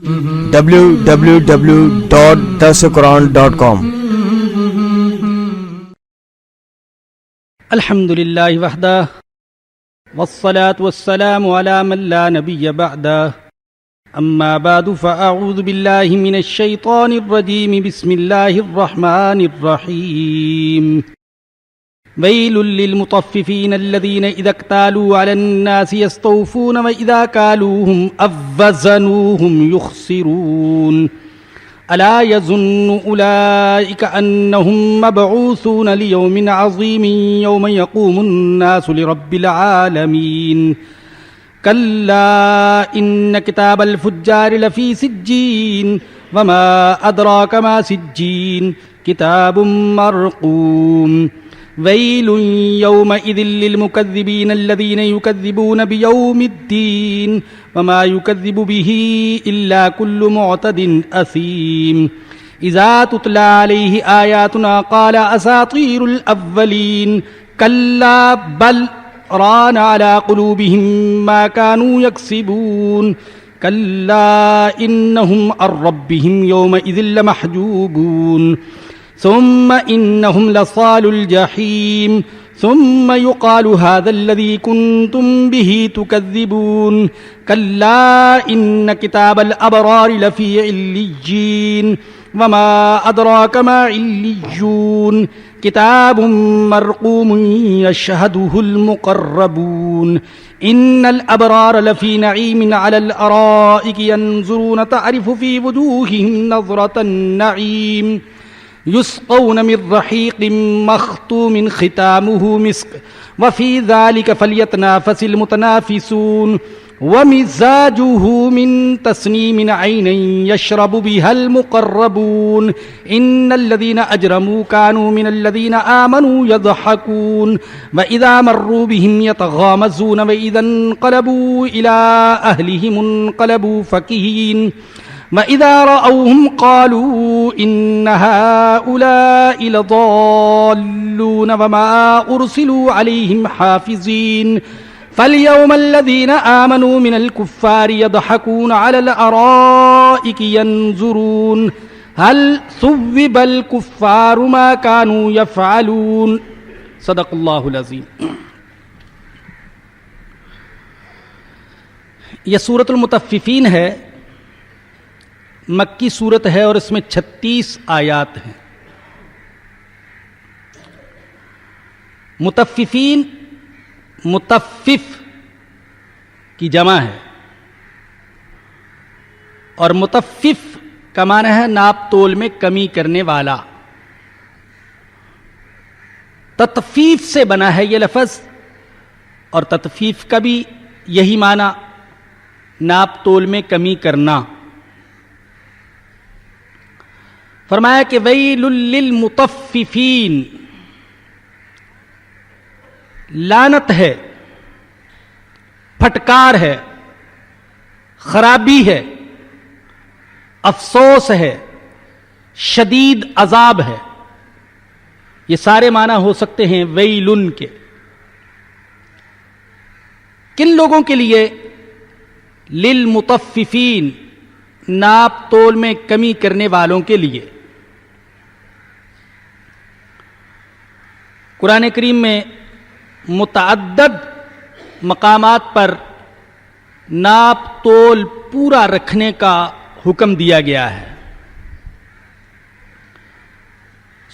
www.darsulquran.com الحمد للہ وحدہ والصلاة والسلام على من لا نبی بعدہ اما بعد فاعوذ باللہ من الشیطان الرجیم بسم اللہ الرحمن الرحیم ویل للمطففین الذین اذا اکتالوا علی الناس یستوفون واذا کالوهم او وزنوهم یخسرون الا يظن اولئك انهم مبعوثون ليوم عظيم يوم يقوم الناس لرب العالمين كلا ان كتاب الفجار لفي سجين وما ادراك ما سجين كتاب مرقوم ويل يومئذ للمكذبين الذين يكذبون بيوم الدين وما يكذب به إلا كل معتد أثيم إذا تتلى عليه آياتنا قال أساطير الأولين كلا بل ران على قلوبهم ما كانوا يكسبون كلا إنهم عن ربهم يومئذ لمحجوبون ثم إنهم لصال الجحيم ثم يقال هذا الذي كنتم به تكذبون كلا إن كتاب الأبرار لفي عليين وما أدراك ما عليون كتاب مرقوم يشهده المقربون إن الأبرار لفي نعيم على الأرائك ينظرون تعرف في وجوههم نظرة النعيم يسقون من رحيق مختوم ختامه مسك وفي ذلك فليتنافس المتنافسون ومزاجه من تسنيم عينا يشرب بها المقربون إن الذين أجرموا كانوا من الذين آمنوا يضحكون وإذا مروا بهم يتغامزون وإذا انقلبوا إلى أهلهم انقلبوا فكهين وَإِذَا رَأَوْهُمْ قَالُوا إِنَّ هَؤُلَاءِ لَضَالُّونَ وَمَا أُرْسِلُوا عَلَيْهِمْ حَافِظِينَ فَالْيَوْمَ الَّذِينَ آمَنُوا مِنَ الْكُفَّارِ يَضْحَكُونَ عَلَى الْأَرَائِكِ يَنْظُرُونَ هَلْ ثُوِّبَ الْكُفَّارُ مَا كَانُوا يَفْعَلُونَ صدق اللہ العظیم۔ یہ سورۃ المطففین ہے، مکی صورت ہے اور اس میں 36 آیات ہیں۔ مطففین مطفف کی جمع ہے اور مطفف کا معنی ہے ناپ تول میں کمی کرنے والا۔ تطفیف سے بنا ہے یہ لفظ، اور تطفیف کا بھی یہی معنی ناپ تول میں کمی کرنا۔ فرمایا کہ ویل للمطففین، لعنت ہے، پھٹکار ہے، خرابی ہے، افسوس ہے، شدید عذاب ہے۔ یہ سارے معنی ہو سکتے ہیں ویلن کے۔ کن لوگوں کے لیے؟ للمطففین، ناپ تول میں کمی کرنے والوں کے لیے۔ قرآن کریم میں متعدد مقامات پر ناپ تول پورا رکھنے کا حکم دیا گیا ہے۔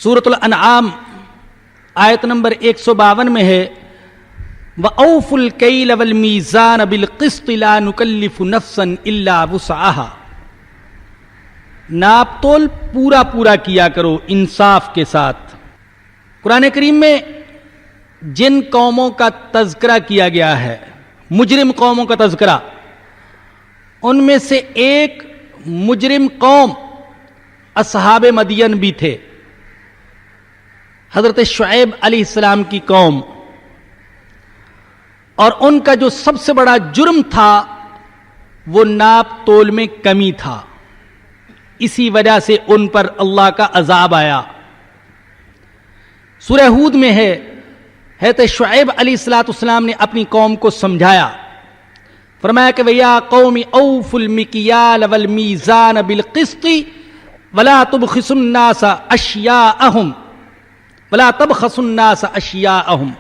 سورۃ الانعام آیت نمبر 152 میں ہے وَأَوْفُوا الْكَيْلَ وَالْمِيزَانَ بِالْقِسْطِ لَا نُكَلِّفُ نَفْسًا إِلَّا وُسْعَهَا، ناپ تول پورا کیا کرو انصاف کے ساتھ۔ قرآن کریم میں جن قوموں کا تذکرہ کیا گیا ہے، مجرم قوموں کا تذکرہ، ان میں سے ایک مجرم قوم اصحاب مدین بھی تھے، حضرت شعیب علیہ السلام کی قوم، اور ان کا جو سب سے بڑا جرم تھا وہ ناپ تول میں کمی تھا۔ اسی وجہ سے ان پر اللہ کا عذاب آیا۔ سورہ ہود میں ہے حضرت شعیب علیہ السلام نے اپنی قوم کو سمجھایا فرمایا کہ وَيَا قَوْمِ أَوْفُوا الْمِكْيَالَ وَالْمِيزَانَ بِالْقِسْطِ وَلَا تُبْخِسُوا النَّاسَ أَشْيَاءَهُمْ وَلَا تَبْخَسُوا النَّاسَ أَشْيَاءَهُمْ.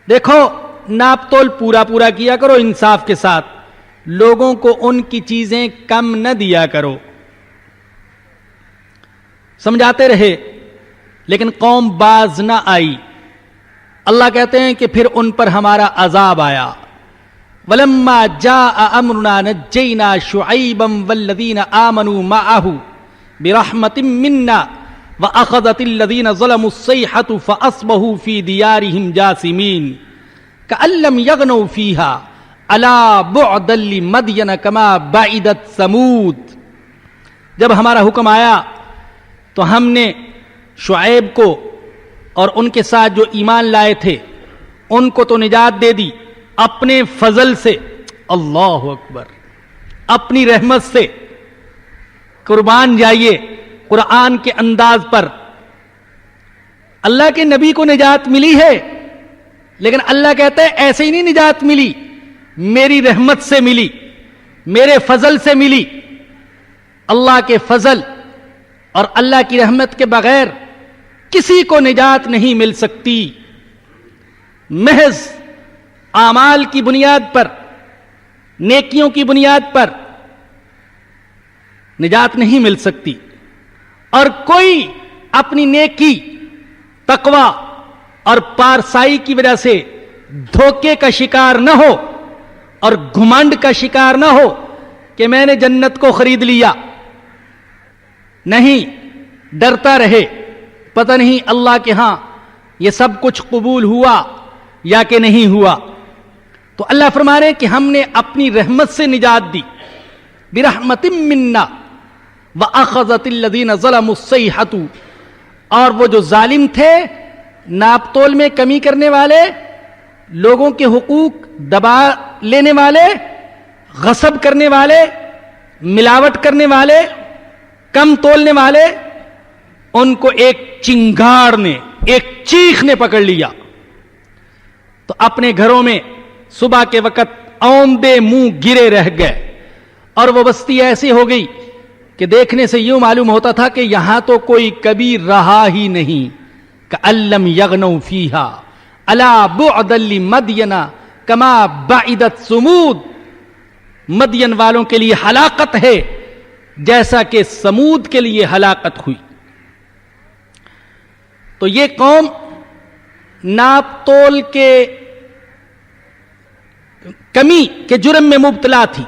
دیکھو ناپ تول پورا کیا کرو انصاف کے ساتھ، لوگوں کو ان کی چیزیں کم نہ دیا کرو. سمجھاتے رہے لیکن قوم باز نہ آئی. اللہ کہتے ہیں کہ پھر ان پر ہمارا عذاب آیا. وَلَمَّا جَاءَ أَمْرُنَا نَجَّيْنَا شُعَيْبًا وَالَّذِينَ آمَنُوا مَعَهُ بِرَحْمَةٍ مِنَّا وَأَخَذَتِ الَّذِينَ ظَلَمُوا الصَّيْحَةُ فَأَصْبَحُوا فِي دِيَارِهِمْ جَاثِمِينَ كَأَن لَّمْ يَغْنَوْا فِيهَا أَلَا بُعْدًا لِّمَدْيَنَ كَمَا بَعِدَتْ ثَمُودُ. جب ہمارا حکم آیا تو ہم نے شعیب کو اور ان کے ساتھ جو ایمان لائے تھے ان کو تو نجات دے دی اپنے فضل سے. اللہ اکبر، اپنی رحمت سے. قربان جائیے قرآن کے انداز پر. اللہ کے نبی کو نجات ملی ہے لیکن اللہ کہتا ہے ایسے ہی نہیں نجات ملی، میری رحمت سے ملی، میرے فضل سے ملی. اللہ کے فضل اور اللہ کی رحمت کے بغیر کسی کو نجات نہیں مل سکتی. محض اعمال کی بنیاد پر، نیکیوں کی بنیاد پر نجات نہیں مل سکتی. اور کوئی اپنی نیکی، تقوی اور پارسائی کی وجہ سے دھوکے کا شکار نہ ہو اور گھمنڈ کا شکار نہ ہو کہ میں نے جنت کو خرید لیا. نہیں، ڈرتا رہے پتہ نہیں اللہ کے ہاں یہ سب کچھ قبول ہوا یا کہ نہیں ہوا. تو اللہ فرما رہے کہ ہم نے اپنی رحمت سے نجات دی. برحمت منا وَأَخَذَتِ الَّذِينَ ظَلَمُوا الصَّيْحَةُ. اور وہ جو ظالم تھے، ناپ تول میں کمی کرنے والے، لوگوں کے حقوق دبا لینے والے، غصب کرنے والے، ملاوٹ کرنے والے، کم تولنے والے، ان کو ایک چنگاڑ نے، ایک چیخ نے پکڑ لیا. تو اپنے گھروں میں صبح کے وقت اوندے منہ گرے رہ گئے. اور وہ بستی ایسی ہو گئی کہ دیکھنے سے یوں معلوم ہوتا تھا کہ یہاں تو کوئی کبھی رہا ہی نہیں. كَأَن لَّمْ يَغْنَوْا فِيهَا أَلَا بُعْدًا لِّمَدْيَنَ كَمَا بَعِدَتْ ثَمُودُ. مدین والوں کے لیے ہلاکت ہے جیسا کہ سمود کے لیے ہلاکت ہوئی. تو یہ قوم ناپ تول کے کمی کے جرم میں مبتلا تھی،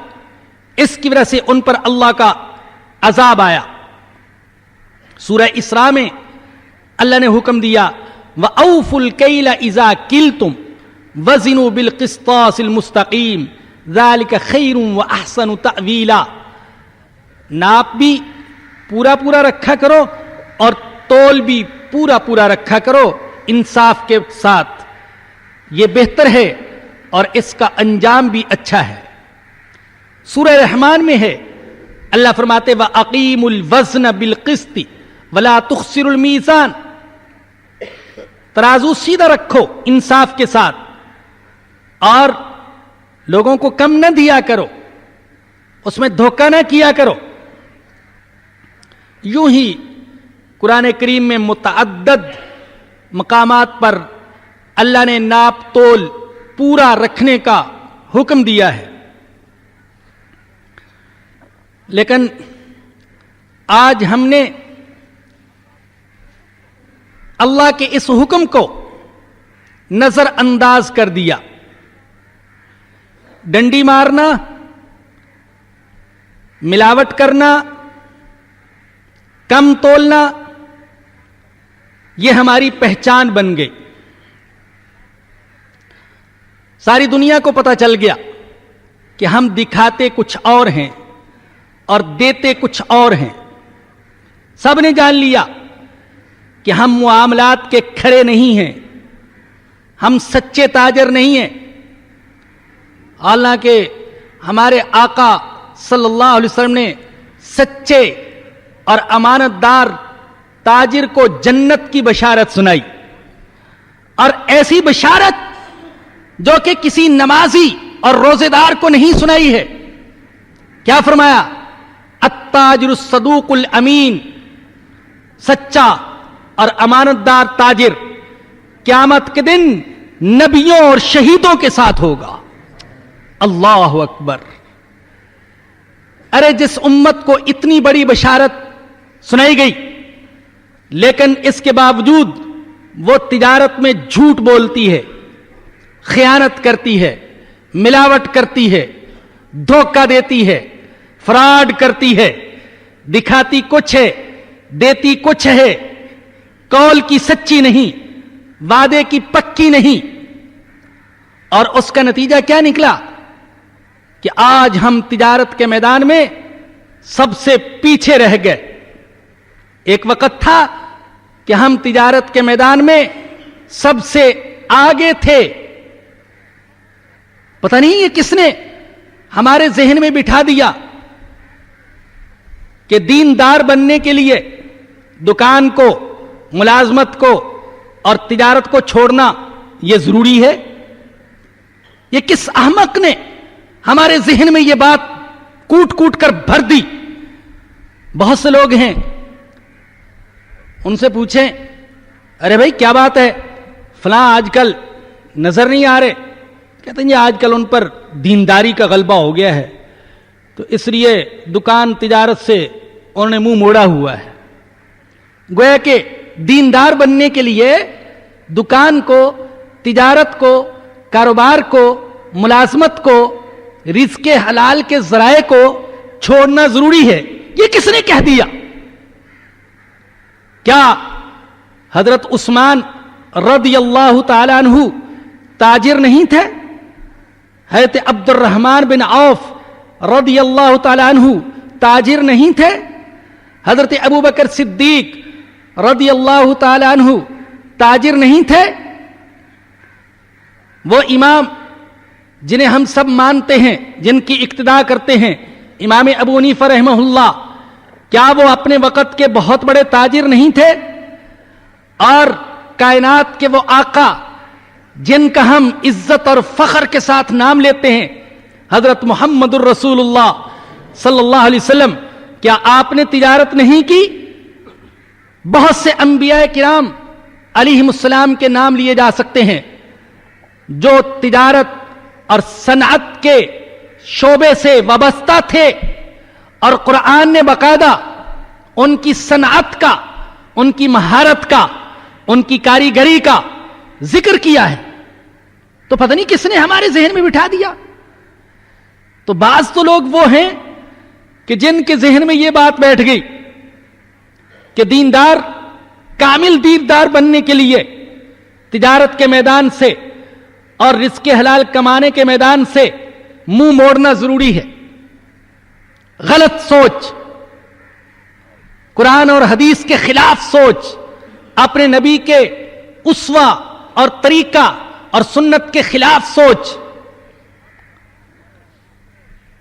اس کی وجہ سے ان پر اللہ کا عذاب آیا. سورہ اسراء میں اللہ نے حکم دیا وَأَوْفُوا الْكَيْلَ إِذَا كِلْتُمْ وَزِنُوا بِالْقِسْطَاسِ الْمُسْتَقِيمِ ذَلِكَ خَيْرٌ وَأَحْسَنُ تَأْوِيلًا. ناپ بھی پورا رکھا کرو اور تول بھی پورا رکھا کرو انصاف کے ساتھ، یہ بہتر ہے اور اس کا انجام بھی اچھا ہے. سورہ رحمان میں ہے اللہ فرماتے وَأَقِيمُوا الْوَزْنَ بِالْقِسْطِ وَلَا تُخْسِرُوا الْمِيزَانَ. ترازو سیدھا رکھو انصاف کے ساتھ اور لوگوں کو کم نہ دیا کرو، اس میں دھوکہ نہ کیا کرو. یوں ہی قرآن کریم میں متعدد مقامات پر اللہ نے ناپ تول پورا رکھنے کا حکم دیا ہے. لیکن آج ہم نے اللہ کے اس حکم کو نظر انداز کر دیا. ڈنڈی مارنا، ملاوٹ کرنا، کم تولنا، یہ ہماری پہچان بن گئی. ساری دنیا کو پتہ چل گیا کہ ہم دکھاتے کچھ اور ہیں اور دیتے کچھ اور ہیں. سب نے جان لیا کہ ہم معاملات کے کھڑے نہیں ہیں، ہم سچے تاجر نہیں ہیں. حالانکہ ہمارے آقا صلی اللہ علیہ وسلم نے سچے اور امانت دار تاجر کو جنت کی بشارت سنائی، اور ایسی بشارت جو کہ کسی نمازی اور روزے دار کو نہیں سنائی ہے. کیا فرمایا؟ التاجر الصدوق الامین، سچا اور امانت دار تاجر قیامت کے دن نبیوں اور شہیدوں کے ساتھ ہوگا. اللہ اکبر. ارے جس امت کو اتنی بڑی بشارت سنائی گئی، لیکن اس کے باوجود وہ تجارت میں جھوٹ بولتی ہے، خیانت کرتی ہے، ملاوٹ کرتی ہے، دھوکہ دیتی ہے، فراڈ کرتی ہے، دکھاتی کچھ ہے دیتی کچھ ہے، قول کی سچی نہیں، وعدے کی پکی نہیں. اور اس کا نتیجہ کیا نکلا کہ آج ہم تجارت کے میدان میں سب سے پیچھے رہ گئے. ایک وقت تھا کہ ہم تجارت کے میدان میں سب سے آگے تھے. پتہ نہیں یہ کس نے ہمارے ذہن میں بٹھا دیا کہ دیندار بننے کے لیے دکان کو، ملازمت کو اور تجارت کو چھوڑنا یہ ضروری ہے. یہ کس احمق نے ہمارے ذہن میں یہ بات کوٹ کوٹ کر بھر دی؟ بہت سے لوگ ہیں، ان سے پوچھیں ارے بھائی کیا بات ہے، فلاں آج کل نظر نہیں آ رہے. کہتے ہیں یہ آج کل ان پر دینداری کا غلبہ ہو گیا ہے، تو اس لیے دکان تجارت سے انہوں نے منہ موڑا ہوا ہے. گویا کہ دیندار بننے کے لیے دکان کو، تجارت کو، کاروبار کو، ملازمت کو، رزق حلال کے ذرائع کو چھوڑنا ضروری ہے. یہ کس نے کہہ دیا؟ کیا حضرت عثمان رضی اللہ تعالی عنہ تاجر نہیں تھے؟ حضرت عبد الرحمن بن عوف رضی اللہ تعالی عنہ تاجر نہیں تھے؟ حضرت ابو بکر صدیق رضی اللہ تعالی عنہ تاجر نہیں تھے؟ وہ امام جنہیں ہم سب مانتے ہیں، جن کی اقتداء کرتے ہیں، امام ابو حنیفہ رحمہ اللہ، کیا وہ اپنے وقت کے بہت بڑے تاجر نہیں تھے؟ اور کائنات کے وہ آقا جن کا ہم عزت اور فخر کے ساتھ نام لیتے ہیں، حضرت محمد الرسول اللہ صلی اللہ علیہ وسلم، کیا آپ نے تجارت نہیں کی؟ بہت سے انبیاء کرام علیہم السلام کے نام لیے جا سکتے ہیں جو تجارت اور صنعت کے شعبے سے وابستہ تھے، اور قرآن نے باقاعدہ ان کی صنعت کا، ان کی مہارت کا، ان کی کاریگری کا ذکر کیا ہے. تو پتہ نہیں کس نے ہمارے ذہن میں بٹھا دیا. تو بعض تو لوگ وہ ہیں کہ جن کے ذہن میں یہ بات بیٹھ گئی کہ دیندار، کامل دیندار بننے کے لیے تجارت کے میدان سے اور رزق حلال کمانے کے میدان سے منہ موڑنا ضروری ہے. غلط سوچ، قرآن اور حدیث کے خلاف سوچ، اپنے نبی کے اسوہ اور طریقہ اور سنت کے خلاف سوچ.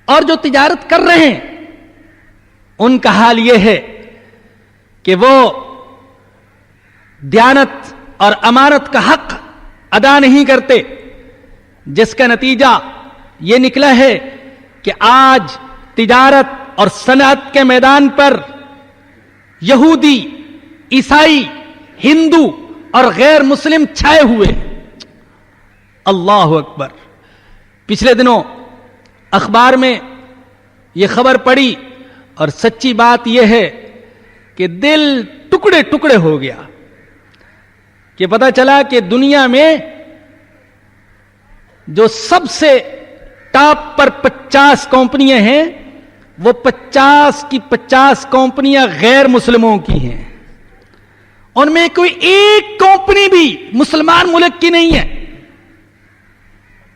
اور جو تجارت کر رہے ہیں ان کا حال یہ ہے کہ وہ دیانت اور امانت کا حق ادا نہیں کرتے، جس کا نتیجہ یہ نکلا ہے کہ آج تجارت اور صنعت کے میدان پر یہودی، عیسائی، ہندو اور غیر مسلم چھائے ہوئے. اللہ اکبر. پچھلے دنوں اخبار میں یہ خبر پڑی اور سچی بات یہ ہے کہ دل ٹکڑے ٹکڑے ہو گیا کہ پتہ چلا کہ دنیا میں جو سب سے ٹاپ پر 50 کمپنیاں ہیں، وہ 50 کی 50 کمپنیاں غیر مسلموں کی ہیں. ان میں کوئی ایک کمپنی بھی مسلمان ملک کی نہیں ہے،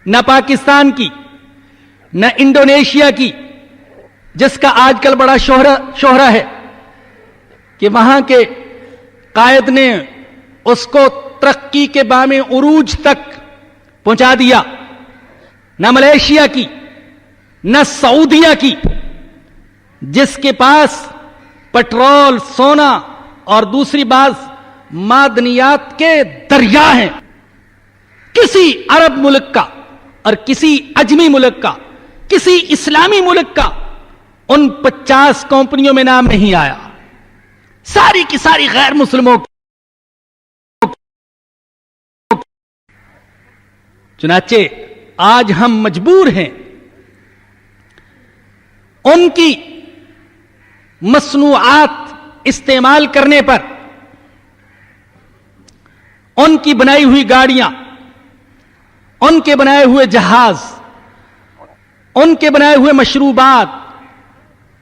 نہ پاکستان کی، نہ انڈونیشیا کی، جس کا آج کل بڑا شہرہ ہے کہ وہاں کے قائد نے اس کو ترقی کے بام عروج تک پہنچا دیا. نہ ملیشیا کی، نہ سعودیہ کی، جس کے پاس پٹرول، سونا اور دوسری بعض معدنیات کے دریا ہیں. کسی عرب ملک کا اور کسی اجمی ملک کا، کسی اسلامی ملک کا ان 50 کمپنیوں میں نام نہیں آیا. ساری کی ساری غیر مسلموں کی. چنانچہ آج ہم مجبور ہیں ان کی مصنوعات استعمال کرنے پر، ان کی بنائی ہوئی گاڑیاں، ان کے بنائے ہوئے جہاز، ان کے بنائے ہوئے مشروبات،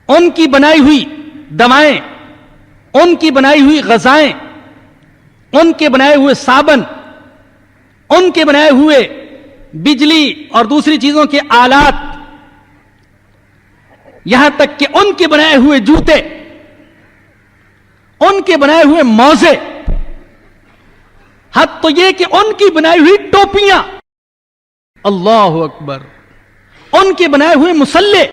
ان کی بنائی ہوئی دوائیں، ان کی بنائی ہوئی غذائیں، ان کے بنائے ہوئے صابن، ان کے بنائے ہوئے بجلی اور دوسری چیزوں کے آلات، یہاں تک کہ ان کے بنائے ہوئے جوتے، ان کے بنائے ہوئے موزے، حد تو یہ کہ ان کی بنائی ہوئی ٹوپیاں، اللہ اکبر، ان کے بنائے ہوئے مصلے.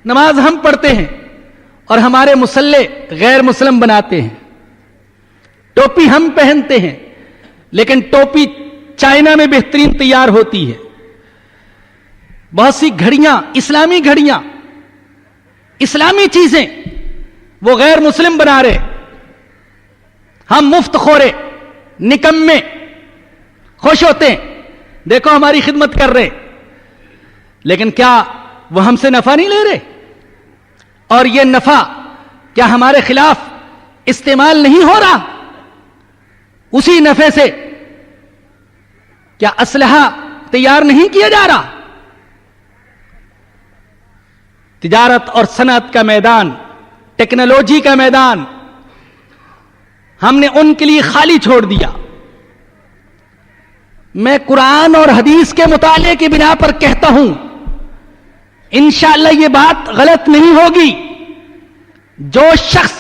نماز ہم پڑھتے ہیں اور ہمارے مصلے غیر مسلم بناتے ہیں. ٹوپی ہم پہنتے ہیں لیکن ٹوپی چائنا میں بہترین تیار ہوتی ہے. بہت سی گھڑیاں، اسلامی گھڑیاں، اسلامی چیزیں وہ غیر مسلم بنا رہے. ہم مفت خورے، نکمے خوش ہوتے ہیں، دیکھو ہماری خدمت کر رہے، لیکن کیا وہ ہم سے نفع نہیں لے رہے؟ اور یہ نفع کیا ہمارے خلاف استعمال نہیں ہو رہا؟ اسی نفع سے کیا اسلحہ تیار نہیں کیا جا رہا؟ تجارت اور صنعت کا میدان، ٹیکنالوجی کا میدان ہم نے ان کے لیے خالی چھوڑ دیا. میں قرآن اور حدیث کے مطالعے کی بنا پر کہتا ہوں، انشاءاللہ یہ بات غلط نہیں ہوگی. جو شخص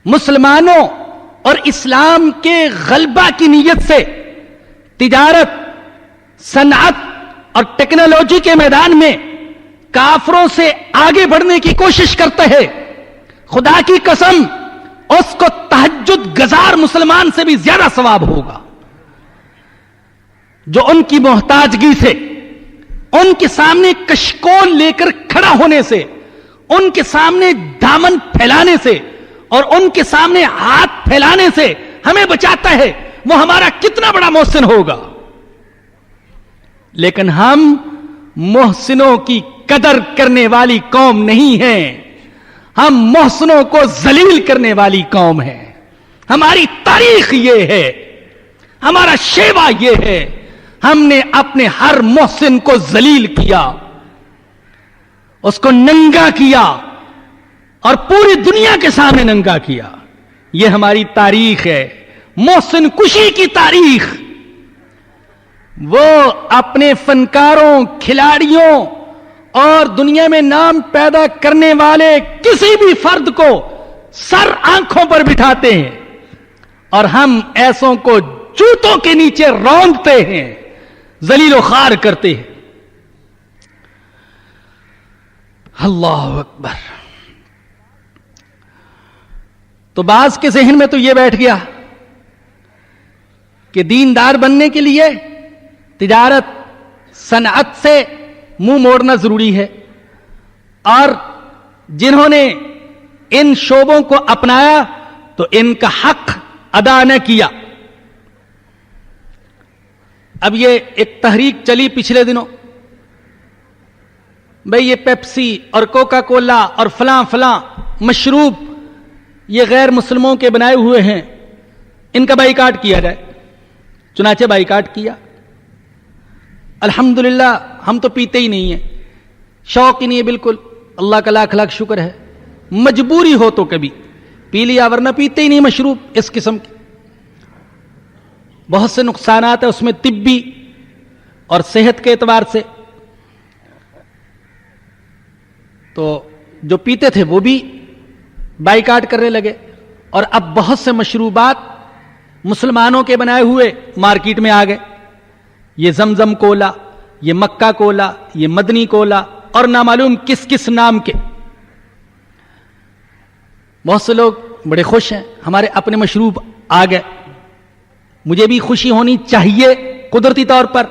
مسلمانوں اور اسلام کے غلبہ کی نیت سے تجارت، صنعت اور ٹیکنالوجی کے میدان میں کافروں سے آگے بڑھنے کی کوشش کرتا ہے، خدا کی قسم اس کو تہجد گزار مسلمان سے بھی زیادہ ثواب ہوگا. جو ان کی محتاجگی سے، ان کے سامنے کشکول لے کر کھڑا ہونے سے، ان کے سامنے دامن پھیلانے سے اور ان کے سامنے ہاتھ پھیلانے سے ہمیں بچاتا ہے، وہ ہمارا کتنا بڑا محسن ہوگا. لیکن ہم محسنوں کی قدر کرنے والی قوم نہیں ہیں، ہم محسنوں کو ذلیل کرنے والی قوم ہے. ہماری تاریخ یہ ہے، ہمارا شیوا یہ ہے، ہم نے اپنے ہر محسن کو ذلیل کیا، اس کو ننگا کیا اور پوری دنیا کے سامنے ننگا کیا. یہ ہماری تاریخ ہے، محسن کشی کی تاریخ. وہ اپنے فنکاروں، کھلاڑیوں اور دنیا میں نام پیدا کرنے والے کسی بھی فرد کو سر آنکھوں پر بٹھاتے ہیں اور ہم ایسوں کو جوتوں کے نیچے روندتے ہیں، ذلیل و خوار کرتے ہیں. اللہ اکبر. تو بعض کے ذہن میں تو یہ بیٹھ گیا کہ دیندار بننے کے لیے تجارت، صنعت سے منہ موڑنا ضروری ہے، اور جنہوں نے ان شعبوں کو اپنایا تو ان کا حق ادا نہ کیا. اب یہ ایک تحریک چلی پچھلے دنوں، بھئی یہ پیپسی اور کوکا کولا اور فلاں فلاں مشروب یہ غیر مسلموں کے بنائے ہوئے ہیں، ان کا بائیکاٹ کیا جائے. چنانچہ بائیکاٹ کیا. الحمدللہ ہم تو پیتے ہی نہیں ہیں، شوق ہی نہیں ہے بالکل. اللہ کا لاکھ لاکھ شکر ہے. مجبوری ہو تو کبھی پی لیا، ورنہ پیتے ہی نہیں مشروب اس قسم کی. بہت سے نقصانات ہیں اس میں، طبی اور صحت کے اعتبار سے. تو جو پیتے تھے وہ بھی بائیکاٹ کرنے لگے، اور اب بہت سے مشروبات مسلمانوں کے بنائے ہوئے مارکیٹ میں آ گئے. یہ زمزم کولا، یہ مکہ کولا، یہ مدنی کولا اور نامعلوم کس کس نام کے. بہت سے لوگ بڑے خوش ہیں، ہمارے اپنے مشروب آ گئے. مجھے بھی خوشی ہونی چاہیے قدرتی طور پر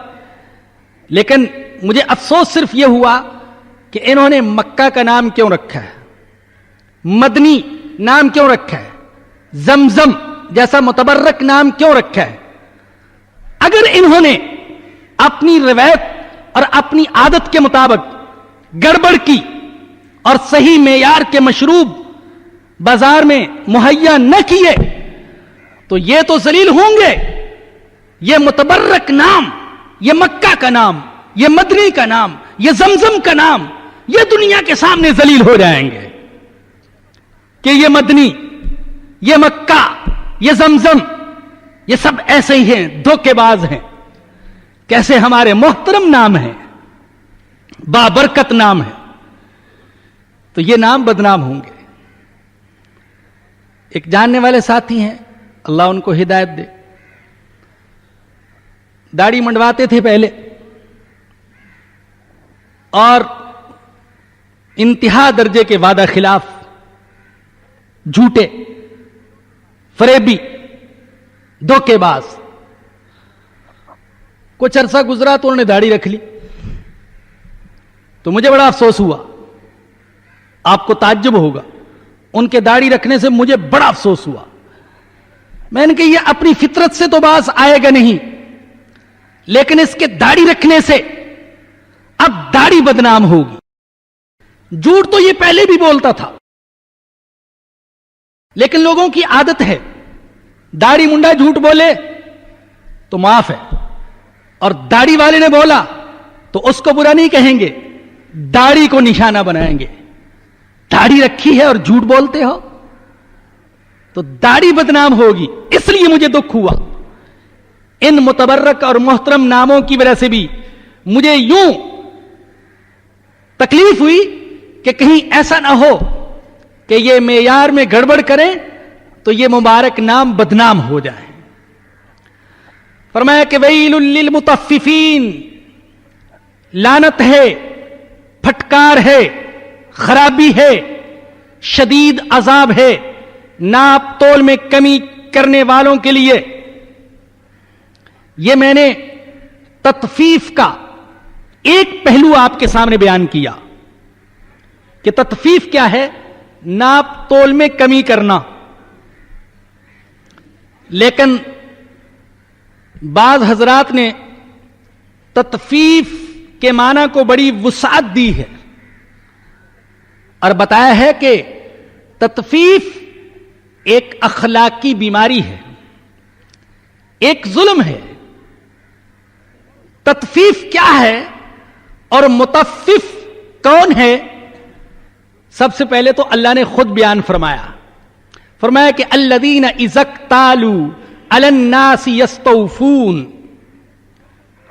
لیکن مجھے افسوس صرف یہ ہوا کہ انہوں نے مکہ کا نام کیوں رکھا ہے, مدنی نام کیوں رکھا ہے, زمزم جیسا متبرک نام کیوں رکھا ہے. اگر انہوں نے اپنی روایت اور اپنی عادت کے مطابق گڑبڑ کی اور صحیح معیار کے مشروب بازار میں مہیا نہ کیے تو یہ تو ذلیل ہوں گے. یہ متبرک نام, یہ مکہ کا نام, یہ مدنی کا نام, یہ زمزم کا نام, یہ دنیا کے سامنے ذلیل ہو جائیں گے کہ یہ مدنی, یہ مکہ, یہ زمزم, یہ سب ایسے ہی ہیں, دھوکے باز ہیں. کیسے ہمارے محترم نام ہیں, بابرکت نام ہے, تو یہ نام بدنام ہوں گے. ایک جاننے والے ساتھی ہیں, اللہ ان کو ہدایت دے, داڑھی منڈواتے تھے پہلے اور انتہا درجے کے وعدہ خلاف, جھوٹے, فریبی, دھوکے باز. کچھ عرصہ گزرا تو انہوں نے داڑھی رکھ لی, تو مجھے بڑا افسوس ہوا. آپ کو تعجب ہوگا, ان کے داڑھی رکھنے سے مجھے بڑا افسوس ہوا. میں نے کہا یہ اپنی فطرت سے تو باز آئے گا نہیں, لیکن اس کے داڑھی رکھنے سے اب داڑھی بدنام ہوگی. جھوٹ تو یہ پہلے بھی بولتا تھا, لیکن لوگوں کی عادت ہے داڑھی منڈا جھوٹ بولے تو معاف ہے, اور داڑھی والے نے بولا تو اس کو برا نہیں کہیں گے, داڑھی کو نشانہ بنائیں گے. داڑھی رکھی ہے اور جھوٹ بولتے ہو تو داڑھی بدنام ہوگی. اس لیے مجھے دکھ ہوا. ان متبرک اور محترم ناموں کی وجہ سے بھی مجھے یوں تکلیف ہوئی کہ کہیں ایسا نہ ہو کہ یہ معیار میں گڑبڑ کریں تو یہ مبارک نام بدنام ہو جائے. فرمایا کہ ویل للمطففین, لعنت ہے, پھٹکار ہے, خرابی ہے, شدید عذاب ہے ناپ تول میں کمی کرنے والوں کے لیے. یہ میں نے تطفیف کا ایک پہلو آپ کے سامنے بیان کیا کہ تطفیف کیا ہے, ناپ تول میں کمی کرنا. لیکن بعض حضرات نے تطفیف کے معنی کو بڑی وسعت دی ہے اور بتایا ہے کہ تطفیف ایک اخلاقی بیماری ہے, ایک ظلم ہے. تطفیف کیا ہے اور مطفف کون ہے؟ سب سے پہلے تو اللہ نے خود بیان فرمایا کہ الذین اذا اکتالوا علی الناس یستوفون,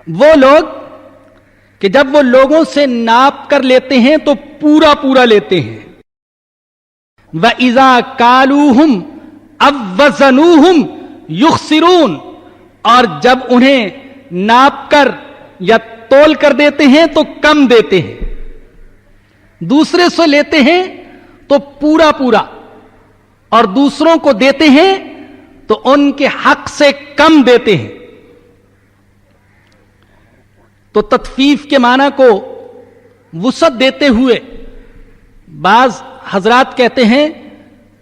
وہ لوگ کہ جب وہ لوگوں سے ناپ کر لیتے ہیں تو پورا پورا لیتے ہیں. وَإِذَا كَالُوهُمْ أَوْ وَزَنُوهُمْ يُخْسِرُونَ, اور جب انہیں ناپ کر یا تول کر دیتے ہیں تو کم دیتے ہیں. دوسرے سے لیتے ہیں تو پورا پورا, اور دوسروں کو دیتے ہیں تو ان کے حق سے کم دیتے ہیں. تو تطفیف کے معنی کو وسعت دیتے ہوئے بعض حضرات کہتے ہیں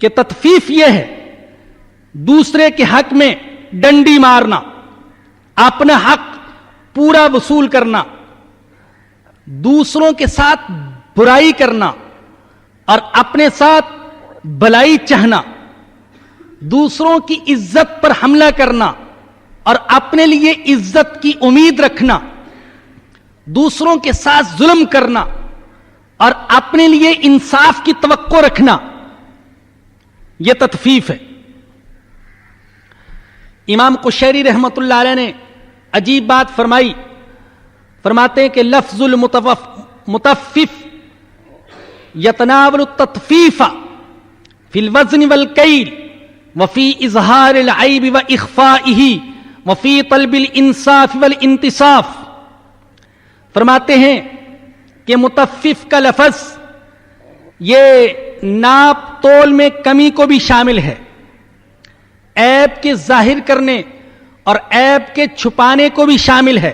کہ تطفیف یہ ہے دوسرے کے حق میں ڈنڈی مارنا, اپنا حق پورا وصول کرنا, دوسروں کے ساتھ برائی کرنا اور اپنے ساتھ بلائی چاہنا, دوسروں کی عزت پر حملہ کرنا اور اپنے لیے عزت کی امید رکھنا, دوسروں کے ساتھ ظلم کرنا اور اپنے لیے انصاف کی توقع رکھنا, یہ تطفیف ہے. امام قشیری رحمت اللہ علیہ نے عجیب بات فرماتے ہیں کہ لفظ المطفف یتناول التطفیف فی الوزن والکیل وفی اظہار العیب واخفائہ وفی طلب الانصاف والانتصاف. فرماتے ہیں کہ مطفف کا لفظ یہ ناپ تول میں کمی کو بھی شامل ہے, عیب کے ظاہر کرنے اور عیب کے چھپانے کو بھی شامل ہے.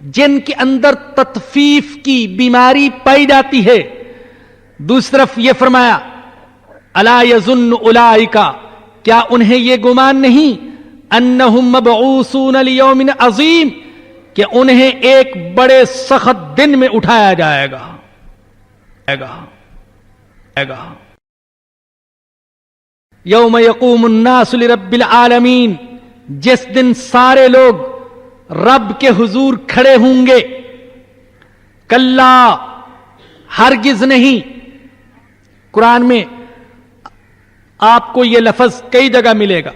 جن کے اندر تطفیف کی بیماری پائی جاتی ہے. دوسری طرف یہ فرمایا الا یظن اولئک، کیا انہیں یہ گمان نہیں انہم مبعوثون لیوم عظیم، کہ انہیں ایک بڑے سخت دن میں اٹھایا جائے گا. یوم یقوم الناس لرب العالمین، جس دن سارے لوگ رب کے حضور کھڑے ہوں گے. کلا، ہرگز نہیں. قرآن میں آپ کو یہ لفظ کئی جگہ ملے گا.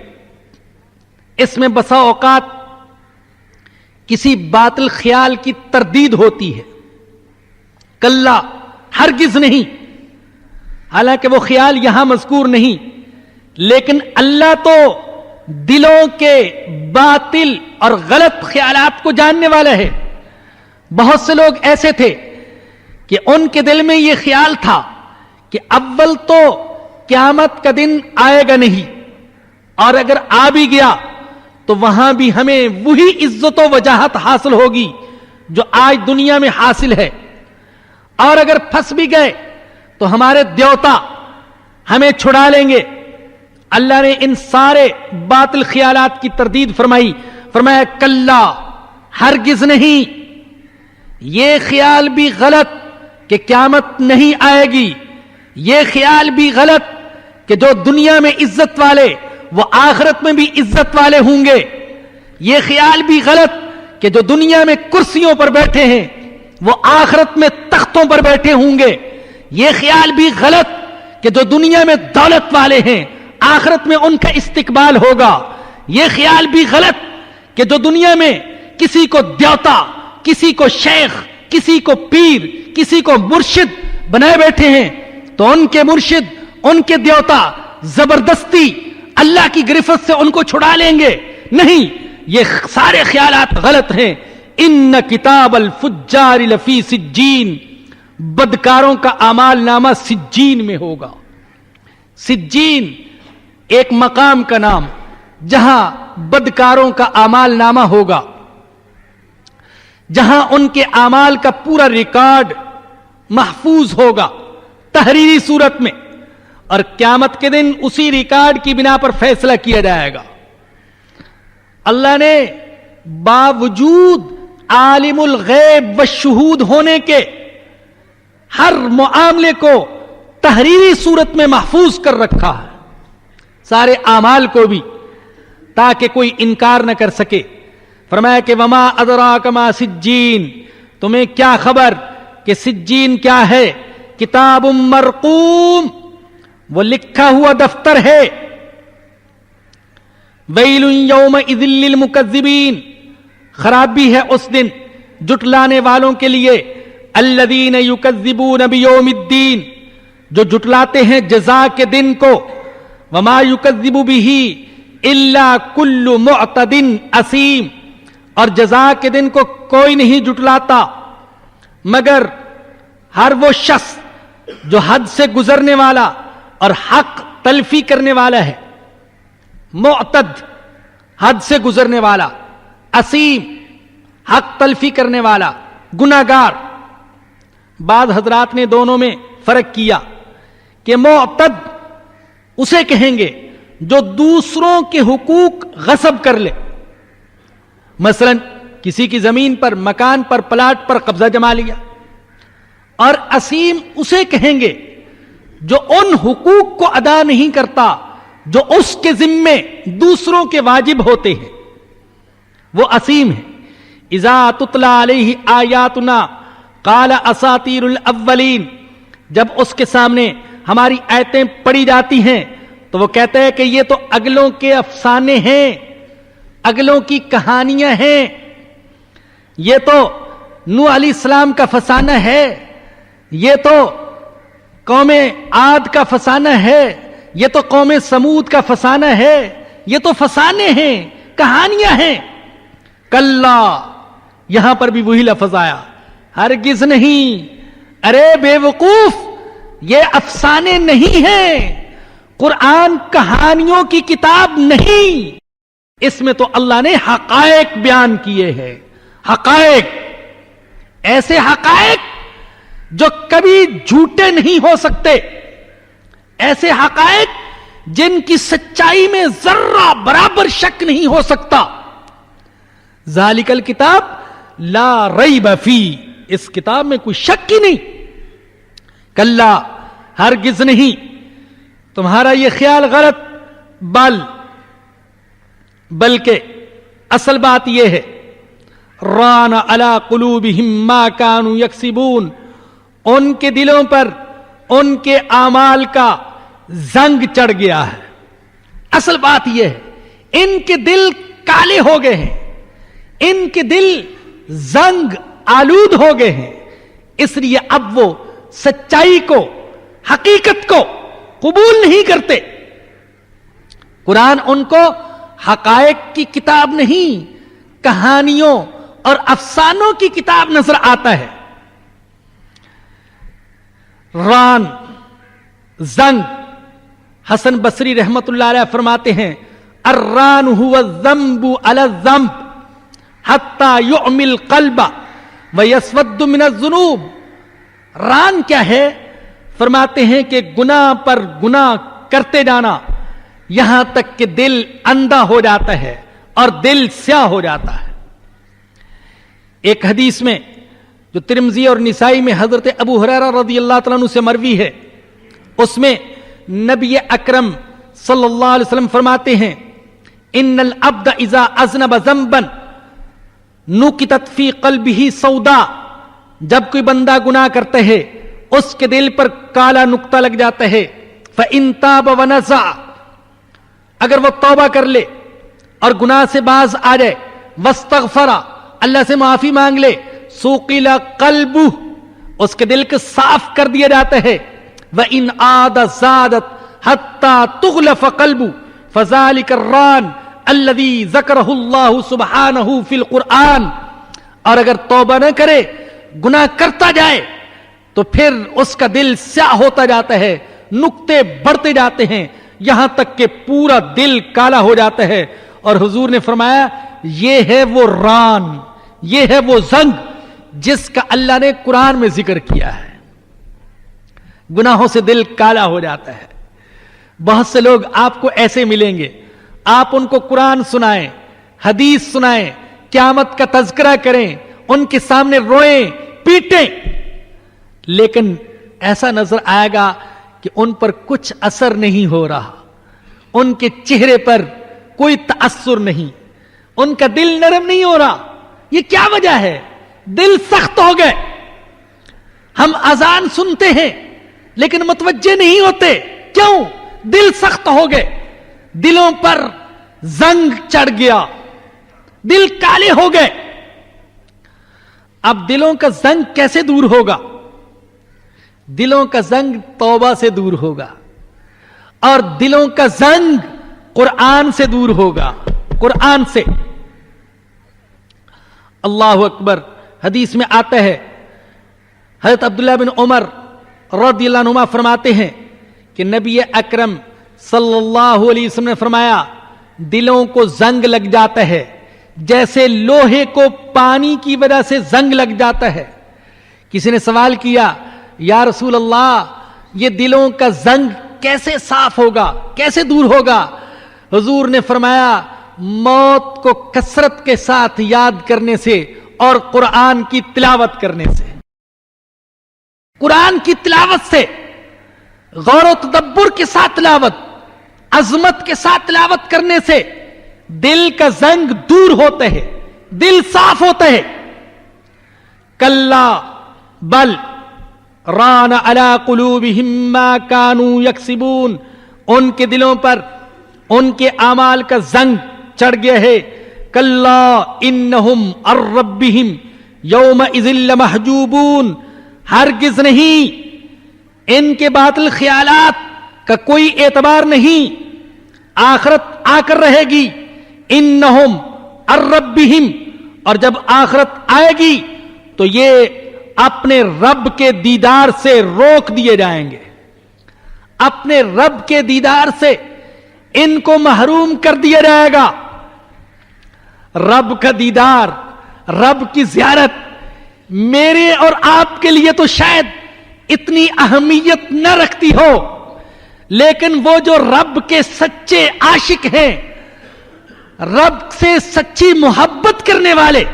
اس میں بسا اوقات کسی باطل خیال کی تردید ہوتی ہے. کلا، ہرگز نہیں. حالانکہ وہ خیال یہاں مذکور نہیں، لیکن اللہ تو دلوں کے باطل اور غلط خیالات کو جاننے والا ہے. بہت سے لوگ ایسے تھے کہ ان کے دل میں یہ خیال تھا کہ اول تو قیامت کا دن آئے گا نہیں، اور اگر آ بھی گیا تو وہاں بھی ہمیں وہی عزت و وجاہت حاصل ہوگی جو آج دنیا میں حاصل ہے، اور اگر پھنس بھی گئے تو ہمارے دیوتا ہمیں چھڑا لیں گے. اللہ نے ان سارے باطل خیالات کی تردید فرمایا کلا، ہرگز نہیں. یہ خیال بھی غلط کہ قیامت نہیں آئے گی، یہ خیال بھی غلط کہ جو دنیا میں عزت والے وہ آخرت میں بھی عزت والے ہوں گے. یہ خیال بھی غلط کہ جو دنیا میں کرسیوں پر بیٹھے ہیں وہ آخرت میں تختوں پر بیٹھے ہوں گے. یہ خیال بھی غلط کہ جو دنیا میں دولت والے ہیں آخرت میں ان کا استقبال ہوگا. یہ خیال بھی غلط کہ جو دنیا میں کسی کو دیوتا، کسی کو شیخ، کسی کو پیر، کسی کو مرشد بنائے بیٹھے ہیں تو ان کے مرشد، ان کے دیوتا زبردستی اللہ کی گرفت سے ان کو چھڑا لیں گے. نہیں، یہ سارے خیالات غلط ہیں. ان کتاب الفجار لفی سجین، بدکاروں کا اعمال نامہ سجین میں ہوگا. سجین ایک مقام کا نام جہاں بدکاروں کا اعمال نامہ ہوگا، جہاں ان کے اعمال کا پورا ریکارڈ محفوظ ہوگا تحریری صورت میں، اور قیامت کے دن اسی ریکارڈ کی بنا پر فیصلہ کیا جائے گا. اللہ نے باوجود عالم الغیب والشہود ہونے کے ہر معاملے کو تحریری صورت میں محفوظ کر رکھا ہے، سارے اعمال کو بھی، تاکہ کوئی انکار نہ کر سکے. فرمایا کہ وما ادراک ما سجین، تمہیں کیا خبر کہ سجین کیا ہے؟ کتاب مرقوم، وہ لکھا ہوا دفتر ہے. ویل یومئذ للمکذبین، خرابی ہے اس دن جٹلانے والوں کے لیے. الذین یکذبون بیوم الدین، جو جٹلاتے ہیں جزا کے دن کو. وما یکذب بہ الا کل معتد اثیم، اور جزا کے دن کو کوئی نہیں جٹلاتا مگر ہر وہ شخص جو حد سے گزرنے والا اور حق تلفی کرنے والا ہے. معتد، حد سے گزرنے والا، اثیم، حق تلفی کرنے والا، گناہگار. بعض حضرات نے دونوں میں فرق کیا کہ معتد اسے کہیں گے جو دوسروں کے حقوق غصب کر لے، مثلا کسی کی زمین پر، مکان پر، پلاٹ پر قبضہ جما لیا. اور اثیم اسے کہیں گے جو ان حقوق کو ادا نہیں کرتا جو اس کے ذمے دوسروں کے واجب ہوتے ہیں، وہ اثیم ہے. اذا تتلی علیہ آیاتنا قال اساطیر الاولین، جب اس کے سامنے ہماری آیتیں پڑھی جاتی ہیں تو وہ کہتا ہے کہ یہ تو اگلوں کے افسانے ہیں، اگلوں کی کہانیاں ہیں، یہ تو نوح علیہ السلام کا فسانہ ہے، یہ تو قوم عاد کا فسانہ ہے، یہ تو قوم سمود کا فسانہ ہے، یہ تو فسانے ہیں، کہانیاں ہیں. کلا، یہاں پر بھی وہی لفظ آیا، ہرگز نہیں. ارے بے وقوف، یہ افسانے نہیں ہیں، قرآن کہانیوں کی کتاب نہیں. اس میں تو اللہ نے حقائق بیان کیے ہیں، حقائق. ایسے حقائق جو کبھی جھوٹے نہیں ہو سکتے، ایسے حقائق جن کی سچائی میں ذرہ برابر شک نہیں ہو سکتا. ذالک الکتاب لا ریب فیہ، اس کتاب میں کوئی شک ہی نہیں. کلا، ہرگز نہیں، تمہارا یہ خیال غلط، بلکہ اصل بات یہ ہے ران علی قلوبہم ما کانوا یکسبون، ان کے دلوں پر ان کے اعمال کا زنگ چڑھ گیا ہے. اصل بات یہ ہے ان کے دل کالے ہو گئے ہیں، ان کے دل زنگ آلود ہو گئے ہیں، اس لیے اب وہ سچائی کو، حقیقت کو قبول نہیں کرتے. قرآن ان کو حقائق کی کتاب نہیں، کہانیوں اور افسانوں کی کتاب نظر آتا ہے. ران، زنگ، حسن بصری رحمت اللہ علیہ فرماتے ہیں الران هو الذنب على الذنب حتى يعمي القلب ويسود من الذنوب. ران کیا ہے؟ فرماتے ہیں کہ گناہ پر گناہ کرتے جانا یہاں تک کہ دل اندھا ہو جاتا ہے اور دل سیاہ ہو جاتا ہے. ایک حدیث میں جو ترمذی اور نسائی میں حضرت ابو ہریرہ رضی اللہ تعالیٰ عنہ سے مروی ہے، اس میں نبی اکرم صلی اللہ علیہ وسلم فرماتے ہیں ان العبد اذا اذنب ذنبا نکتت فی قلبہ سودا، جب کوئی بندہ گناہ کرتا ہے اس کے دل پر کالا نقطہ لگ جاتا ہے. فإن تاب ونزع، اگر وہ توبہ کر لے اور گناہ سے باز آ جائے، واستغفر، اللہ سے معافی مانگ لے، سوقل قلبہ، اس کے دل کو صاف کر دیا جاتا ہے. وإن عاد زادت حتى تغلف قلبه فذلك الران الذي ذكره الله سبحانه في القرآن. اور اگر توبہ نہ کرے، گناہ کرتا جائے، تو پھر اس کا دل سیاہ ہوتا جاتا ہے، نقطے بڑھتے جاتے ہیں یہاں تک کہ پورا دل کالا ہو جاتا ہے. اور حضور نے فرمایا یہ ہے وہ ران، یہ ہے وہ زنگ جس کا اللہ نے قرآن میں ذکر کیا ہے. گناہوں سے دل کالا ہو جاتا ہے. بہت سے لوگ آپ کو ایسے ملیں گے، آپ ان کو قرآن سنائیں، حدیث سنائیں، قیامت کا تذکرہ کریں، ان کے سامنے روئیں، پیٹیں، لیکن ایسا نظر آئے گا کہ ان پر کچھ اثر نہیں ہو رہا، ان کے چہرے پر کوئی تأثر نہیں، ان کا دل نرم نہیں ہو رہا. یہ کیا وجہ ہے؟ دل سخت ہو گئے. ہم اذان سنتے ہیں لیکن متوجہ نہیں ہوتے. کیوں؟ دل سخت ہو گئے، دلوں پر زنگ چڑھ گیا، دل کالے ہو گئے. اب دلوں کا زنگ کیسے دور ہوگا؟ دلوں کا زنگ توبہ سے دور ہوگا، اور دلوں کا زنگ قرآن سے دور ہوگا، قرآن سے. اللہ اکبر. حدیث میں آتا ہے حضرت عبداللہ بن عمر رضی اللہ عنہما فرماتے ہیں کہ نبی اکرم صلی اللہ علیہ وسلم نے فرمایا دلوں کو زنگ لگ جاتا ہے جیسے لوہے کو پانی کی وجہ سے زنگ لگ جاتا ہے. کسی نے سوال کیا یا رسول اللہ یہ دلوں کا زنگ کیسے صاف ہوگا، کیسے دور ہوگا؟ حضور نے فرمایا موت کو کثرت کے ساتھ یاد کرنے سے اور قرآن کی تلاوت کرنے سے. قرآن کی تلاوت سے، غور و تدبر کے ساتھ تلاوت، عظمت کے ساتھ تلاوت کرنے سے دل کا زنگ دور ہوتا ہے، دل صاف ہوتا ہے. کلا بل ران علی قلوبہم ما کانوا یکسبون، ان کے دلوں پر ان کے اعمال کا زنگ چڑھ گیا ہے. کلا انہم عن ربہم یومئذ لمحجوبون، ہرگز نہیں، ان کے باطل خیالات کا کوئی اعتبار نہیں، آخرت آ کر رہے گی. انہم عن ربہم، اور جب آخرت آئے گی تو یہ اپنے رب کے دیدار سے روک دیے جائیں گے، اپنے رب کے دیدار سے ان کو محروم کر دیا جائے گا. رب کا دیدار، رب کی زیارت، میرے اور آپ کے لیے تو شاید اتنی اہمیت نہ رکھتی ہو، لیکن وہ جو رب کے سچے عاشق ہیں، رب سے سچی محبت کرنے والے،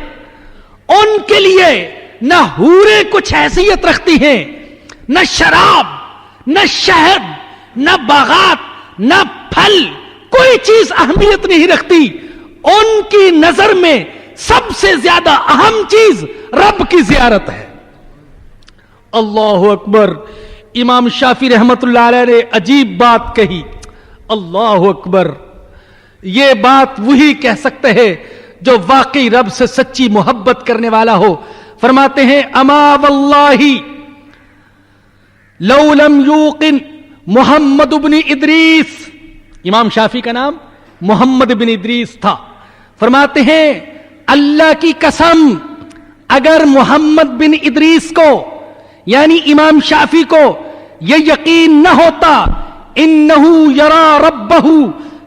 ان کے لیے نہ حوریں کچھ حیثیت رکھتی ہیں، نہ شراب، نہ شہد، نہ باغات، نہ پھل، کوئی چیز اہمیت نہیں رکھتی۔ ان کی نظر میں سب سے زیادہ اہم چیز رب کی زیارت ہے۔ اللہ اکبر۔ امام شافعی رحمت اللہ علیہ نے عجیب بات کہی، اللہ اکبر۔ یہ بات وہی کہہ سکتے ہیں جو واقعی رب سے سچی محبت کرنے والا ہو۔ فرماتے ہیں اما واللہ لو لم یوقن محمد بن ادریس، امام شافعی کا نام محمد بن ادریس تھا، فرماتے ہیں اللہ کی قسم اگر محمد بن ادریس کو یعنی امام شافعی کو یہ یقین نہ ہوتا انہو یرا ربہ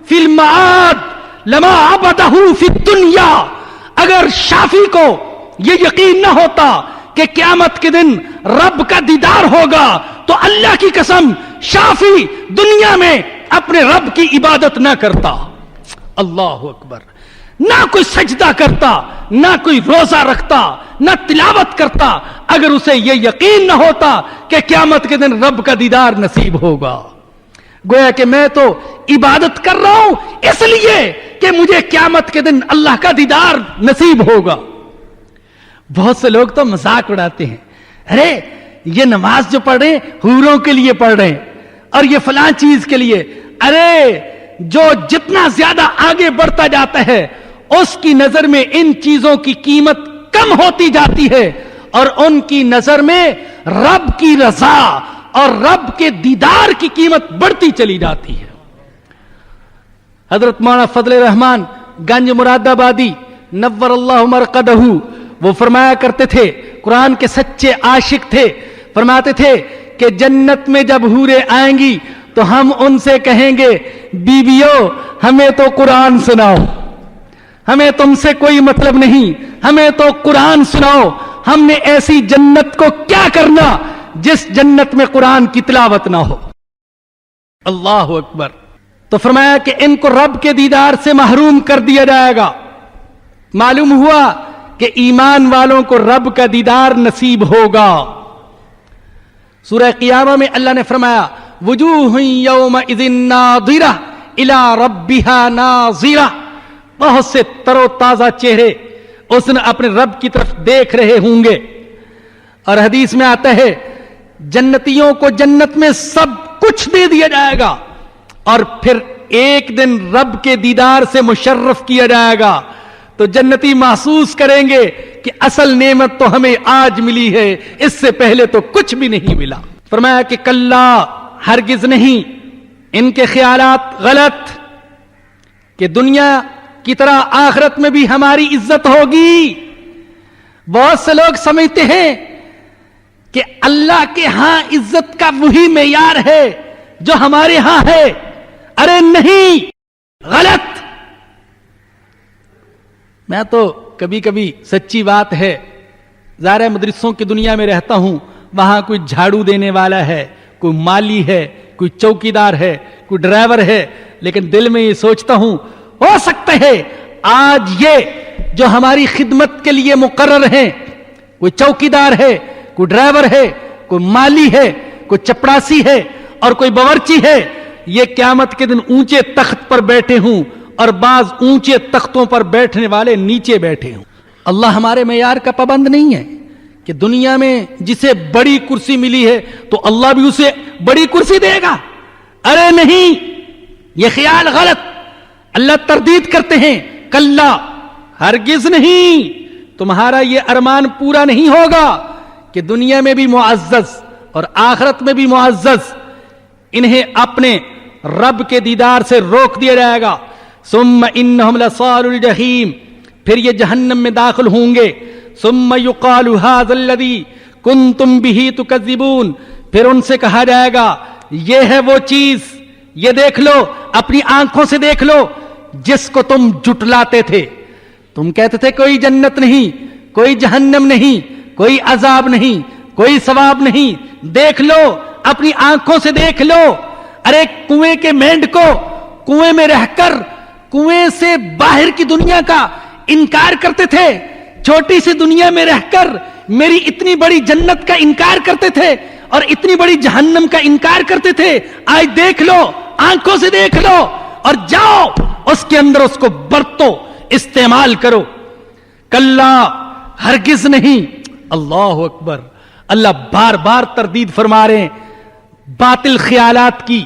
فی المعاد لما عبدہ فی الدنیا، اگر شافعی کو یہ یقین نہ ہوتا کہ قیامت کے دن رب کا دیدار ہوگا تو اللہ کی قسم شافعی دنیا میں اپنے رب کی عبادت نہ کرتا۔ اللہ اکبر۔ نہ کوئی سجدہ کرتا، نہ کوئی روزہ رکھتا، نہ تلاوت کرتا، اگر اسے یہ یقین نہ ہوتا کہ قیامت کے دن رب کا دیدار نصیب ہوگا۔ گویا کہ میں تو عبادت کر رہا ہوں اس لیے کہ مجھے قیامت کے دن اللہ کا دیدار نصیب ہوگا۔ بہت سے لوگ تو مذاق اڑاتے ہیں، ارے یہ نماز جو پڑھ رہے ہیں حوروں کے لیے پڑھ رہے ہیں، اور یہ فلاں چیز کے لیے۔ ارے جو جتنا زیادہ آگے بڑھتا جاتا ہے اس کی نظر میں ان چیزوں کی قیمت کم ہوتی جاتی ہے، اور ان کی نظر میں رب کی رضا اور رب کے دیدار کی قیمت بڑھتی چلی جاتی ہے۔ حضرت مولانا فضل الرحمان گنج مراد آبادی نور اللہ مرقدہ، وہ فرمایا کرتے تھے، قرآن کے سچے عاشق تھے، فرماتے تھے کہ جنت میں جب حوریں آئیں گی تو ہم ان سے کہیں گے بیویو ہمیں تو قرآن سناؤ، ہمیں تم سے کوئی مطلب نہیں، ہمیں تو قرآن سناؤ۔ ہم نے ایسی جنت کو کیا کرنا جس جنت میں قرآن کی تلاوت نہ ہو۔ اللہ اکبر۔ تو فرمایا کہ ان کو رب کے دیدار سے محروم کر دیا جائے گا۔ معلوم ہوا کہ ایمان والوں کو رب کا دیدار نصیب ہوگا۔ سورہ قیامہ میں اللہ نے فرمایا وجوہ یومئذ ناظرہ الی ربہا ناظرہ، بہت سے تر و تازہ چہرے اس نے اپنے رب کی طرف دیکھ رہے ہوں گے۔ اور حدیث میں آتا ہے جنتیوں کو جنت میں سب کچھ دے دیا جائے گا، اور پھر ایک دن رب کے دیدار سے مشرف کیا جائے گا تو جنتی محسوس کریں گے کہ اصل نعمت تو ہمیں آج ملی ہے، اس سے پہلے تو کچھ بھی نہیں ملا۔ فرمایا کہ کلا، ہرگز نہیں، ان کے خیالات غلط کہ دنیا کی طرح آخرت میں بھی ہماری عزت ہوگی۔ بہت سے لوگ سمجھتے ہیں کہ اللہ کے ہاں عزت کا وہی معیار ہے جو ہمارے ہاں ہے۔ ارے نہیں، غلط۔ میں تو کبھی کبھی سچی بات ہے، ظاہر مدرسوں کی دنیا میں رہتا ہوں، وہاں کوئی جھاڑو دینے والا ہے، کوئی مالی ہے، کوئی چوکیدار ہے، کوئی ڈرائیور ہے، لیکن دل میں یہ سوچتا ہوں ہو سکتا ہے آج یہ جو ہماری خدمت کے لیے مقرر ہیں، کوئی چوکیدار ہے، کوئی ڈرائیور ہے، کوئی مالی ہے، کوئی چپڑاسی ہے اور کوئی باورچی ہے، یہ قیامت کے دن اونچے تخت پر بیٹھے ہوں اور بعض اونچے تختوں پر بیٹھنے والے نیچے بیٹھے ہوں۔ اللہ ہمارے معیار کا پابند نہیں ہے کہ دنیا میں جسے بڑی کرسی ملی ہے تو اللہ بھی اسے بڑی کرسی دے گا۔ ارے نہیں، یہ خیال غلط۔ اللہ تردید کرتے ہیں کلا، ہرگز نہیں، تمہارا یہ ارمان پورا نہیں ہوگا کہ دنیا میں بھی معزز اور آخرت میں بھی معزز، انہیں اپنے رب کے دیدار سے روک دیا جائے گا۔ ثم انہم لصال الجحیم، پھر یہ جہنم میں داخل ہوں گے۔ ثم یقال ھذا الذی کنتم بہ تکذبون، پھر ان سے کہا جائے گا یہ ہے وہ چیز، یہ دیکھ لو، اپنی آنکھوں سے دیکھ لو جس کو تم جٹلاتے تھے۔ تم کہتے تھے کوئی جنت نہیں، کوئی جہنم نہیں، کوئی عذاب نہیں، کوئی ثواب نہیں۔ دیکھ لو، اپنی آنکھوں سے دیکھ لو۔ ارے کنویں کے مینڈ کو کنویں میں رہ کر کنویں سے باہر کی دنیا کا انکار کرتے تھے، چھوٹی سی دنیا میں رہ کر میری اتنی بڑی جنت کا انکار کرتے تھے اور اتنی بڑی جہنم کا انکار کرتے تھے۔ آج دیکھ لو، آنکھوں سے دیکھ لو اور جاؤ اس کے اندر اس کو برتو، استعمال کرو۔ کلا، ہرگز نہیں۔ اللہ اکبر۔ اللہ بار بار تردید فرما رہے ہیں باطل خیالات کی،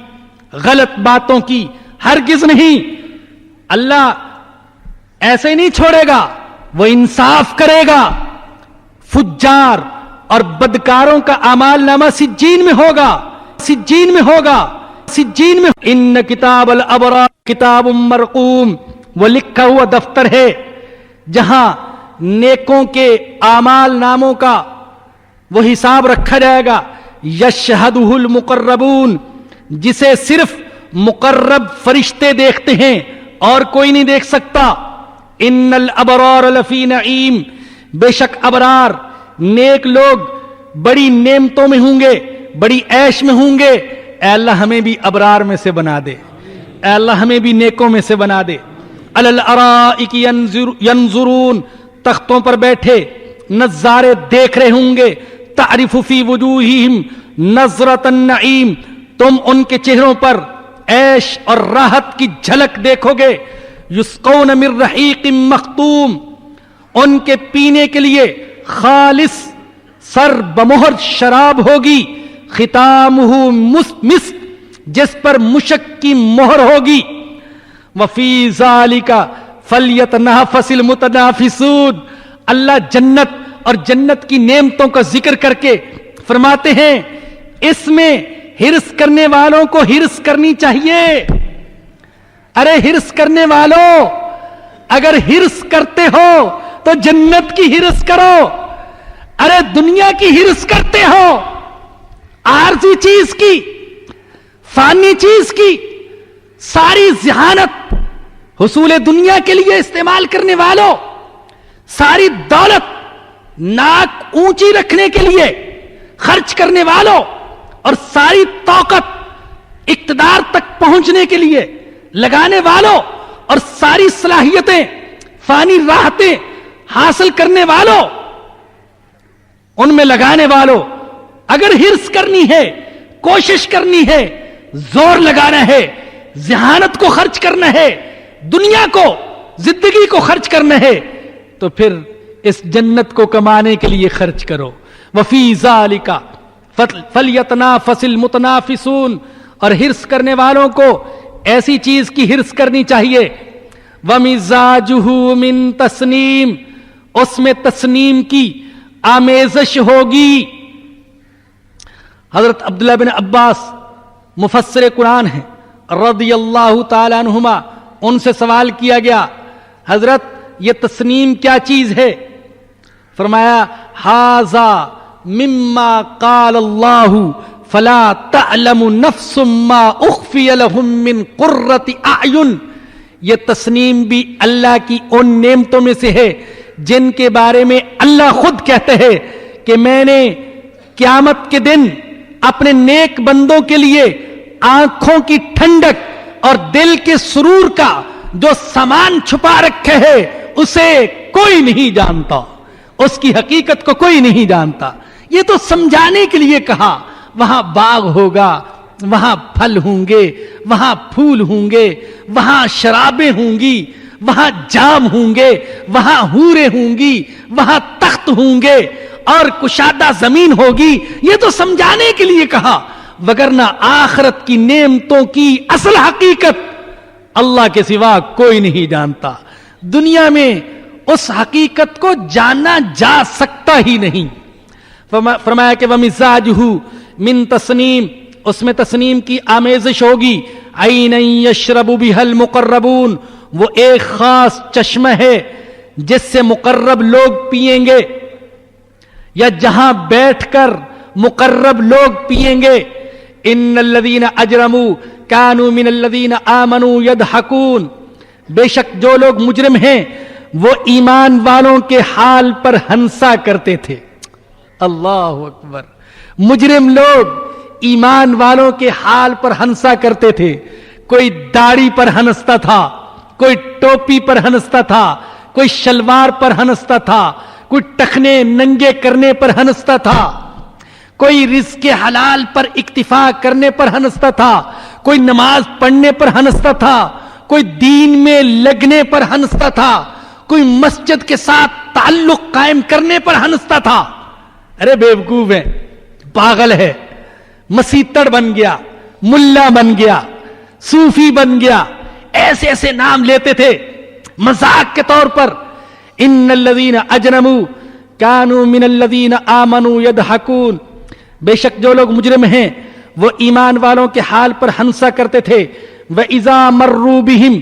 غلط باتوں کی، ہرگز نہیں۔ اللہ ایسے نہیں چھوڑے گا، وہ انصاف کرے گا۔ فجار اور بدکاروں کا اعمال نامہ سجین میں ہوگا، سجین میں ہوگا، سجین میں۔ ان کتاب الابرار کتاب مرقوم، وہ لکھا ہوا دفتر ہے جہاں نیکوں کے اعمال ناموں کا وہ حساب رکھا جائے گا۔ یشہدہ المقربون، جسے صرف مقرب فرشتے دیکھتے ہیں اور کوئی نہیں دیکھ سکتا۔ ان الابرار لفی نعیم، بے شک ابرار نیک لوگ بڑی نعمتوں میں ہوں گے، بڑی عیش میں ہوں گے۔ اے اللہ ہمیں بھی ابرار میں سے بنا دے، اے اللہ ہمیں بھی نیکوں میں سے بنا دے۔ علی الارائک ینظرون، تختوں پر بیٹھے نظارے دیکھ رہے ہوں گے۔ تعرف فی وجوہہم نظرۃ النعیم، تم ان کے چہروں پر عیش اور راحت کی جھلک دیکھو گے۔ یسقون من رحیق مختوم، ان کے پینے کے لیے خالص سر بمہر شراب ہوگی۔ ختامہ مسک، جس پر مشک کی مہر ہوگی۔ وفی ذالک فلیتنافس المتنافسون، اللہ جنت اور جنت کی نعمتوں کا ذکر کر کے فرماتے ہیں اس میں ہرس کرنے والوں کو ہرس کرنی چاہیے۔ ارے ہرس کرنے والوں، اگر ہرس کرتے ہو تو جنت کی ہرس کرو۔ ارے دنیا کی ہرس کرتے ہو، عارضی چیز کی، فانی چیز کی، ساری ذہانت حصول دنیا کے لیے استعمال کرنے والوں، ساری دولت ناک اونچی رکھنے کے لیے خرچ کرنے والوں، اور ساری طاقت اقتدار تک پہنچنے کے لیے لگانے والوں، اور ساری صلاحیتیں فانی راحتیں حاصل کرنے والوں، ان میں لگانے والوں، اگر ہرس کرنی ہے، کوشش کرنی ہے، زور لگانا ہے، ذہانت کو خرچ کرنا ہے، دنیا کو، زندگی کو خرچ کرنا ہے، تو پھر اس جنت کو کمانے کے لیے خرچ کرو۔ وفی ذالک فلیتنافس المتنافسون، اور ہرس کرنے والوں کو ایسی چیز کی ہرس کرنی چاہیے۔ ومزاجہ من تسنیم، اس میں تسنیم کی آمیزش ہوگی۔ حضرت عبداللہ بن عباس مفسر قرآن ہیں رضی اللہ تعالی عنہما، ان سے سوال کیا گیا حضرت یہ تسنیم کیا چیز ہے؟ فرمایا ھذا مما قال اللہ فلا تعلم نفس ما اخفی لهم من قرۃ اعین، یہ تسنیم بھی اللہ کی ان نعمتوں میں سے ہے جن کے بارے میں اللہ خود کہتے ہیں کہ میں نے قیامت کے دن اپنے نیک بندوں کے لیے آنکھوں کی ٹھنڈک اور دل کے سرور کا جو سامان چھپا رکھے ہے اسے کوئی نہیں جانتا، اس کی حقیقت کو کوئی نہیں جانتا۔ یہ تو سمجھانے کے لیے کہا، وہاں باغ ہوگا، وہاں پھل ہوں گے، وہاں پھول ہوں گے، وہاں شرابیں ہوں گی، وہاں جام ہوں گے، وہاں حوریں ہوں گی، وہاں تخت ہوں گے اور کشادہ زمین ہوگی، یہ تو سمجھانے کے لیے کہا، وگرنہ آخرت کی نعمتوں کی اصل حقیقت اللہ کے سوا کوئی نہیں جانتا۔ دنیا میں اس حقیقت کو جانا جا سکتا ہی نہیں۔ فرمایا کہ وَمِزَاجُهُ مِن تسنیم، اس میں تسنیم کی آمیزش ہوگی۔ عَيْنًا يَشْرَبُ بِهَا الْمُقَرَّبُونَ، وہ ایک خاص چشمہ ہے جس سے مقرب لوگ پیئیں گے، یا جہاں بیٹھ کر مقرب لوگ پیئیں گے۔ ان الذین اجرموا کانوا من الذین آمنوا یضحکون، بے شک جو لوگ مجرم ہیں وہ ایمان والوں کے حال پر ہنسا کرتے تھے۔ اللہ اکبر. مجرم لوگ ایمان والوں کے حال پر ہنسا کرتے تھے. کوئی داڑھی پر ہنستا تھا, کوئی ٹوپی پر ہنستا تھا, کوئی شلوار پر ہنستا تھا, کوئی ٹخنے ننگے کرنے پر ہنستا تھا, کوئی رزق حلال پر اکتفا کرنے پر ہنستا تھا, کوئی نماز پڑھنے پر ہنستا تھا, کوئی دین میں لگنے پر ہنستا تھا, کوئی مسجد کے ساتھ تعلق قائم کرنے پر ہنستا تھا. ارے بیوقوف ہے, پاگل ہے, مسیتڑ بن گیا, ملا بن گیا, صوفی بن گیا, ایسے ایسے نام لیتے تھے مذاق کے طور پر. ان الذین اجرموا کانوا من الذین آمنوا یضحکون, بے شک جو لوگ مجرم ہیں وہ ایمان والوں کے حال پر ہنسا کرتے تھے. وَإِذَا مَرُّوا بِهِمْ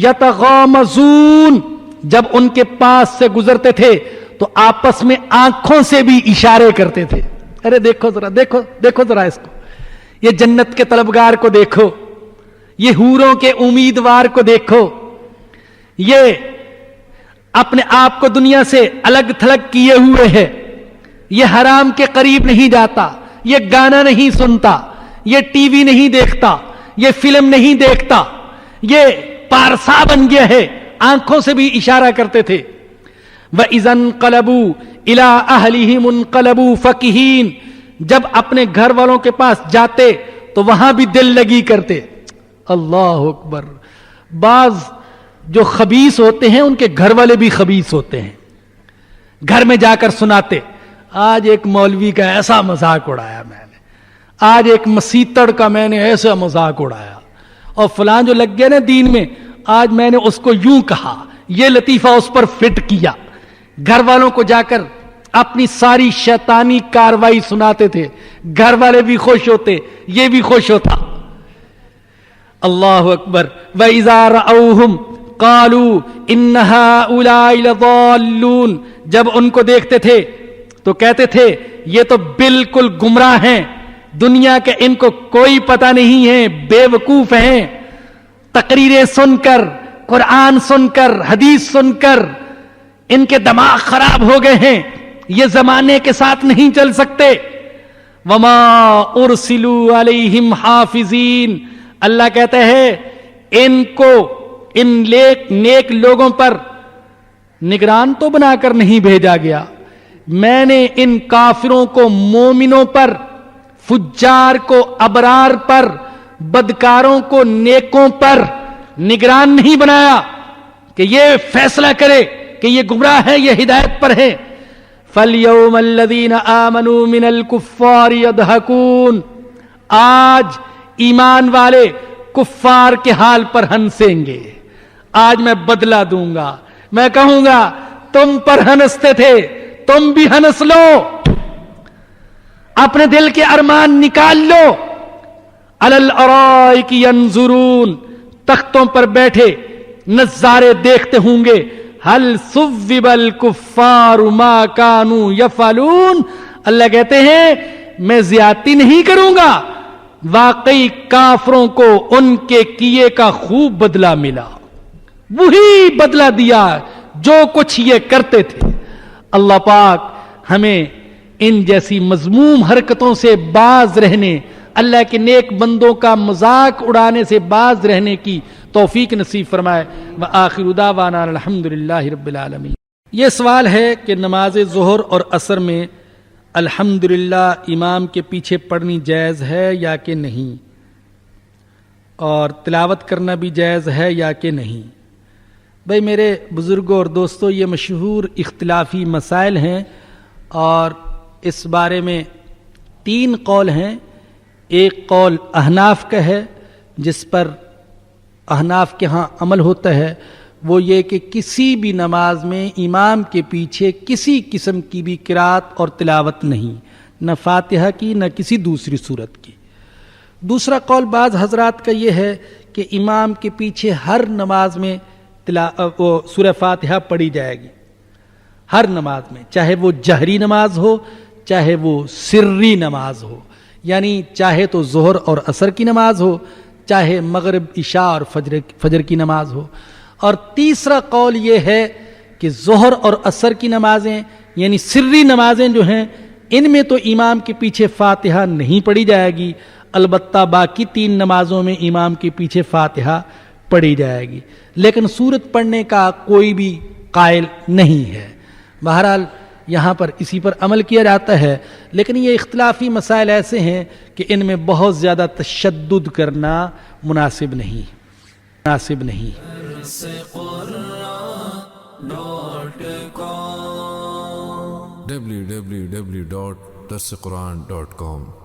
يَتَغَامَزُونَ, جب ان کے پاس سے گزرتے تھے تو آپس میں آنکھوں سے بھی اشارے کرتے تھے. ارے دیکھو ذرا, دیکھو ذرا اس کو, یہ جنت کے طلبگار کو دیکھو, یہ حوروں کے امیدوار کو دیکھو, یہ اپنے آپ کو دنیا سے الگ تھلگ کیے ہوئے ہے, یہ حرام کے قریب نہیں جاتا, یہ گانا نہیں سنتا, یہ ٹی وی نہیں دیکھتا, یہ فلم نہیں دیکھتا, یہ پارسا بن گیا ہے, آنکھوں سے بھی اشارہ کرتے تھے. وَإِذَا انقلبوا إِلَىٰ أَهْلِهِمُ انقلبوا فَكِهِينَ, جب اپنے گھر والوں کے پاس جاتے تو وہاں بھی دل لگی کرتے. اللہ اکبر. بعض جو خبیث ہوتے ہیں ان کے گھر والے بھی خبیث ہوتے ہیں. گھر میں جا کر سناتے, آج ایک مولوی کا ایسا مذاق اڑایا میں نے, آج ایک مسیتڑ کا میں نے ایسا مذاق اڑایا, اور فلان جو لگ گیا نا دین میں, آج میں نے اس کو یوں کہا, یہ لطیفہ اس پر فٹ کیا. گھر والوں کو جا کر اپنی ساری شیطانی کاروائی سناتے تھے. گھر والے بھی خوش ہوتے, یہ بھی خوش ہوتا. اللہ اکبر. وَإِذَا رَأَوْهُمْ قَالُوا إِنَّ هَؤُلَاءِ لَضَالُّونَ, جب ان کو دیکھتے تھے تو کہتے تھے یہ تو بالکل گمراہ ہیں, دنیا کے ان کو کوئی پتہ نہیں ہے, بے وقوف ہیں. تقریریں سن کر, قرآن سن کر, حدیث سن کر ان کے دماغ خراب ہو گئے ہیں, یہ زمانے کے ساتھ نہیں چل سکتے. وما ارسلوا علیہم حافظین, اللہ کہتا ہے ان کو, ان نیک لوگوں پر نگران تو بنا کر نہیں بھیجا گیا, میں نے ان کافروں کو مومنوں پر, فجار کو ابرار پر, بدکاروں کو نیکوں پر نگران نہیں بنایا کہ یہ فیصلہ کرے کہ یہ گمراہ ہے, یہ ہدایت پر ہے. فَالْيَوْمَ الَّذِينَ آمَنُوا مِنَ الْكُفَّارِ يَضْحَكُونَ, آج ایمان والے کفار کے حال پر ہنسیں گے. آج میں بدلہ دوں گا, میں کہوں گا تم پر ہنستے تھے, تم بھی ہنس لو, اپنے دل کے ارمان نکال لو. عَلَى الْأَرَائِكِ يَنظُرُونَ, تختوں پر بیٹھے نظارے دیکھتے ہوں گے. هَلْ ثُوِّبَ الْكُفَّارُ مَا كَانُوا يَفْعَلُونَ, اللہ کہتے ہیں میں زیادتی نہیں کروں گا, واقعی کافروں کو ان کے کیے کا خوب بدلہ ملا, وہی بدلہ دیا جو کچھ یہ کرتے تھے. اللہ پاک ہمیں ان جیسی مذموم حرکتوں سے باز رہنے, اللہ کے نیک بندوں کا مذاق اڑانے سے باز رہنے کی توفیق نصیب فرمائے. وآخر دعوانا الحمدللہ رب العالمین. یہ سوال ہے کہ نماز ظہر اور عصر میں الحمدللہ امام کے پیچھے پڑھنی جائز ہے یا کہ نہیں, اور تلاوت کرنا بھی جائز ہے یا کہ نہیں. بھائی میرے بزرگوں اور دوستوں, یہ مشہور اختلافی مسائل ہیں اور اس بارے میں 3 قول ہیں. ایک قول احناف کا ہے جس پر احناف کے ہاں عمل ہوتا ہے, وہ یہ کہ کسی بھی نماز میں امام کے پیچھے کسی قسم کی بھی قرات اور تلاوت نہیں, نہ فاتحہ کی نہ کسی دوسری صورت کی. دوسرا قول بعض حضرات کا یہ ہے کہ امام کے پیچھے ہر نماز میں سورہ فاتحہ پڑھی جائے گی, ہر نماز میں, چاہے وہ جہری نماز ہو چاہے وہ سری نماز ہو, یعنی چاہے تو ظہر اور عصر کی نماز ہو, چاہے مغرب عشاء اور فجر کی نماز ہو. اور تیسرا قول یہ ہے کہ ظہر اور عصر کی نمازیں یعنی سری نمازیں جو ہیں ان میں تو امام کے پیچھے فاتحہ نہیں پڑھی جائے گی، البتہ باقی 3 نمازوں میں امام کے پیچھے فاتحہ پڑھی جائے گی، لیکن سورت پڑھنے کا کوئی بھی قائل نہیں ہے۔ بہرحال یہاں پر اسی پر عمل کیا جاتا ہے، لیکن یہ اختلافی مسائل ایسے ہیں کہ ان میں بہت زیادہ تشدد کرنا مناسب نہیں۔ www.darsequran.com